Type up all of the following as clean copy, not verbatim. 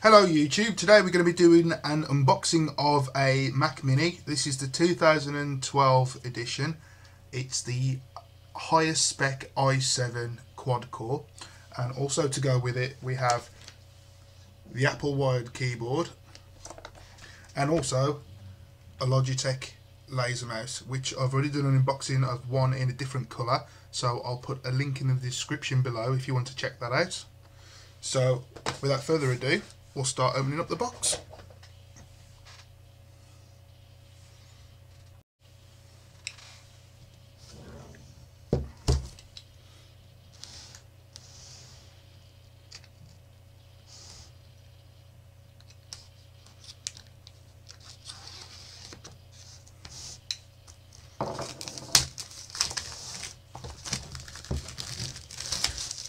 Hello YouTube, today we're going to be doing an unboxing of a Mac Mini. This is the 2012 edition. It's the highest spec i7 quad core, and also to go with it we have the Apple wired keyboard and also a Logitech laser mouse, which I've already done an unboxing of one in a different colour, so I'll put a link in the description below if you want to check that out. So without further ado, we'll start opening up the box.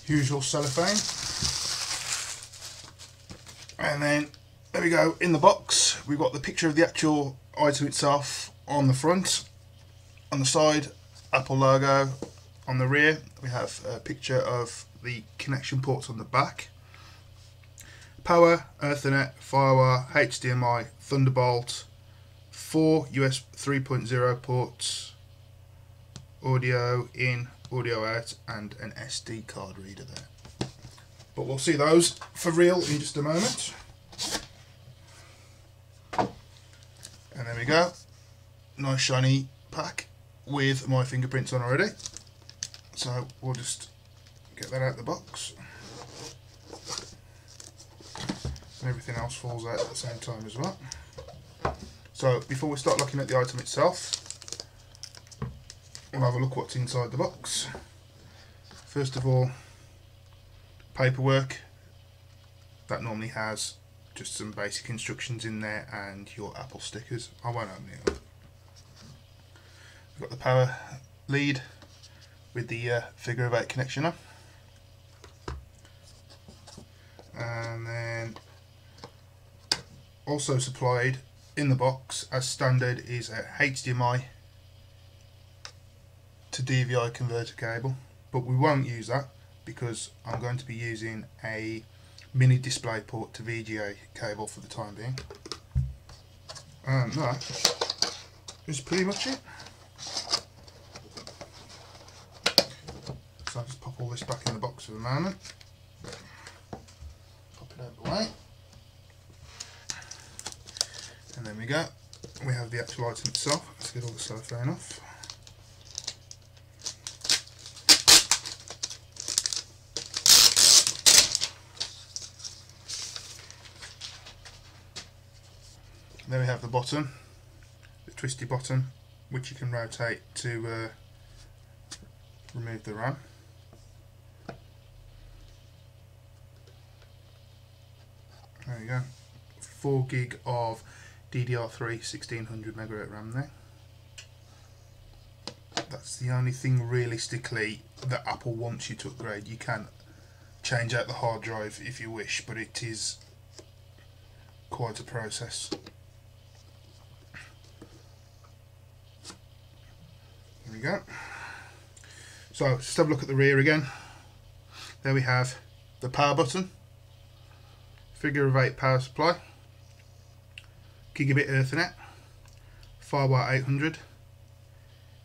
Usual cellophane. And then there we go, in the box we've got the picture of the actual item itself on the front. On the side, Apple logo. On the rear we have a picture of the connection ports on the back. Power, Ethernet, Firewire, HDMI, Thunderbolt, 4 USB 3.0 ports, audio in, audio out, and an SD card reader there. But we'll see those for real in just a moment. And there we go, nice shiny pack with my fingerprints on already. So we'll just get that out of the box. And everything else falls out at the same time as well. So before we start looking at the item itself, we'll have a look what's inside the box. First of all, paperwork that normally has just some basic instructions in there and your Apple stickers. I won't open it up. We've got the power lead with the figure of 8 connection on, and then also supplied in the box as standard is a HDMI to DVI converter cable, but we won't use that because I'm going to be using a mini display port to VGA cable for the time being. And that is pretty much it. So I'll just pop all this back in the box for the moment. Pop it out of the way. And there we go. We have the actual item itself. Let's get all the cellophane off. There we have the bottom, the twisty bottom, which you can rotate to remove the RAM. There we go, 4 gig of DDR3 1600 megahertz RAM there. That's the only thing realistically that Apple wants you to upgrade. You can change out the hard drive if you wish, but it is quite a process. There we go. So just have a look at the rear again. There we have the power button, figure of 8 power supply, gigabit Ethernet, Firewire 800,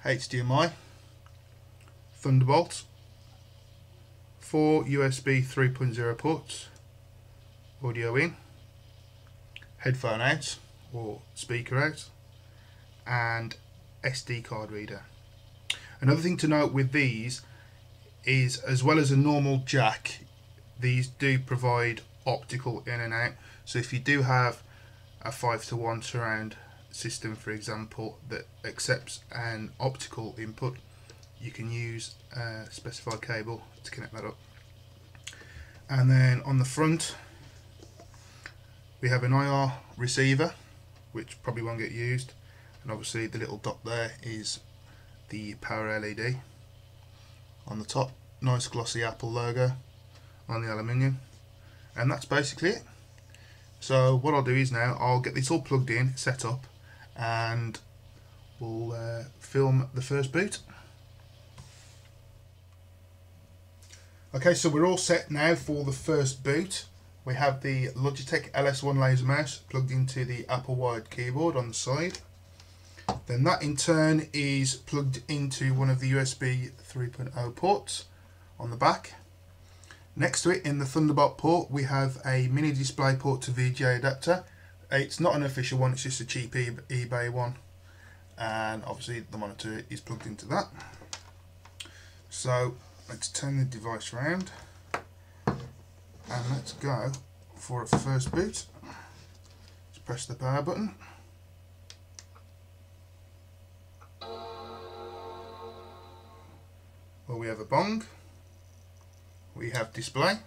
HDMI, Thunderbolt, 4 USB 3.0 ports, audio in, headphone out or speaker out, and SD card reader. Another thing to note with these is, as well as a normal jack, these do provide optical in and out. So if you do have a 5:1 surround system, for example, that accepts an optical input, you can use a specified cable to connect that up. And then on the front we have an IR receiver, which probably won't get used, and obviously the little dot there is the power LED. On the top, nice glossy Apple logo on the aluminium, and that's basically it. So what I'll do is now I'll get this all plugged in, set up, and we'll film the first boot. Okay, so we're all set now for the first boot. We have the Logitech LS1 laser mouse plugged into the Apple wired keyboard on the side. Then that in turn is plugged into one of the USB 3.0 ports on the back. Next to it in the Thunderbolt port we have a mini display port to VGA adapter. It's not an official one, it's just a cheap eBay one, and obviously the monitor is plugged into that. So let's turn the device around and let's go for a first boot. Let's press the power button. Well, we have a bong, we have display,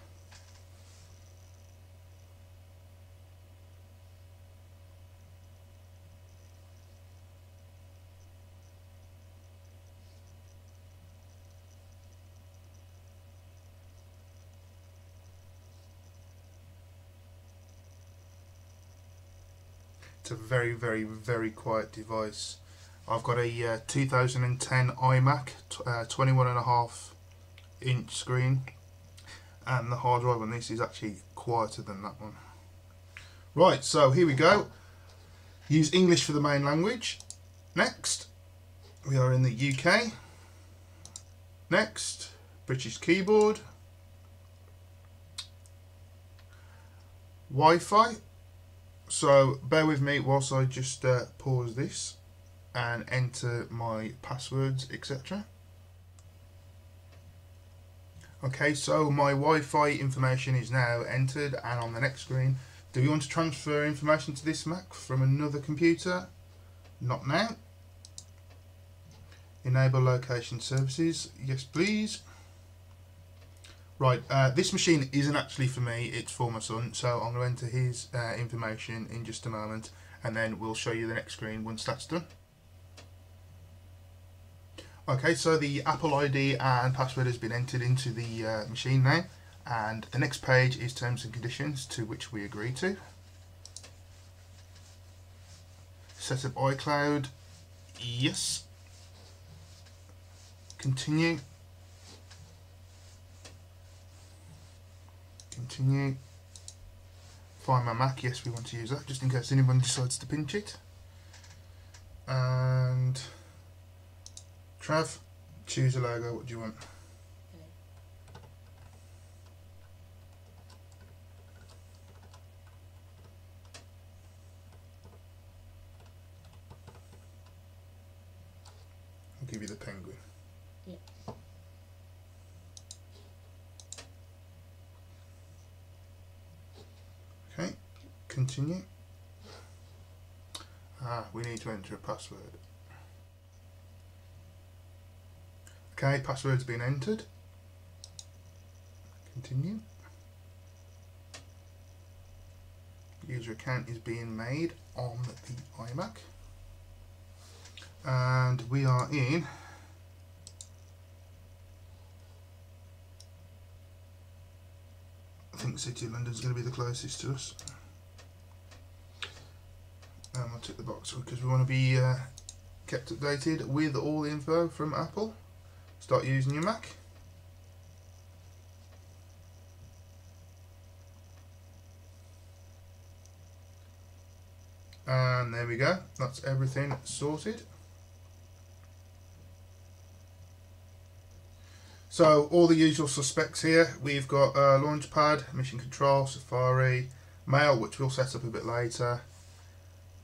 it's a very, very, very quiet device. I've got a 2010 iMac, 21.5 inch screen, and the hard drive on this is actually quieter than that one. Right, so here we go. Use English for the main language. Next, we are in the UK. Next, British keyboard. Wi-Fi. So bear with me whilst I just pause this and enter my passwords, etc. Okay, so my Wi-Fi information is now entered, and on the next screen, do we want to transfer information to this Mac from another computer? Not now. Enable location services, yes please. Right, this machine isn't actually for me, it's for my son, so I'm going to enter his information in just a moment, and then we'll show you the next screen once that's done. Okay, so the Apple ID and password has been entered into the machine now, and the next page is terms and conditions, to which we agree to. Set up iCloud, yes. Continue. Continue. Find my Mac, yes, we want to use that just in case anyone decides to pinch it. And Trav, choose a logo, what do you want? I'll give you the penguin. Yeah. Okay, continue. We need to enter a password. Okay, password's been entered. Continue. User account is being made on the iMac. And we are in I think City of London is going to be the closest to us. And we'll tick the box because we want to be kept updated with all the info from Apple. Start using your Mac. And there we go, that's everything sorted. So all the usual suspects here, we've got Launchpad, Mission Control, Safari, Mail, which we'll set up a bit later,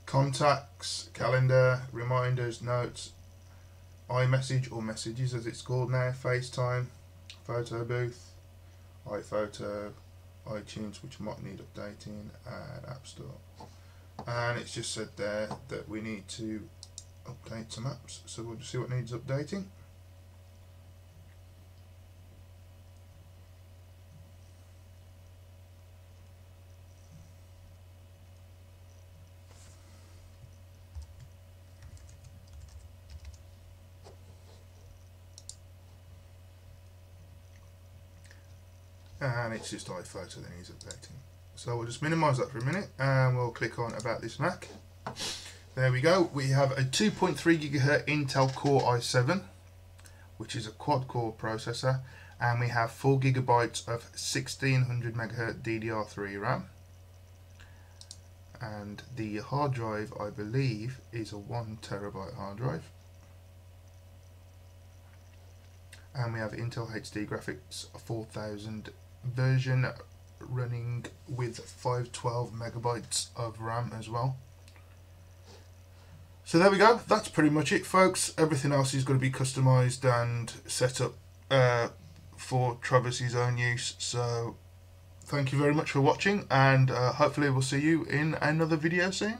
Contacts, Calendar, Reminders, Notes, iMessage, or Messages as it's called now, FaceTime, Photo Booth, iPhoto, iTunes, which might need updating, and App Store. And it's just said there that we need to update some apps, so we'll just see what needs updating. And it's just iPhoto that needs updating. So we'll just minimise that for a minute and we'll click on About This Mac. There we go, we have a 2.3 GHz Intel Core i7, which is a quad core processor, and we have 4 GB of 1600 MHz DDR3 RAM, and the hard drive I believe is a 1 TB hard drive, and we have Intel HD graphics 4000 version running with 512 MB of RAM as well. So there we go, that's pretty much it folks. Everything else is going to be customised and set up for Travis's own use. So thank you very much for watching, and hopefully we'll see you in another video soon.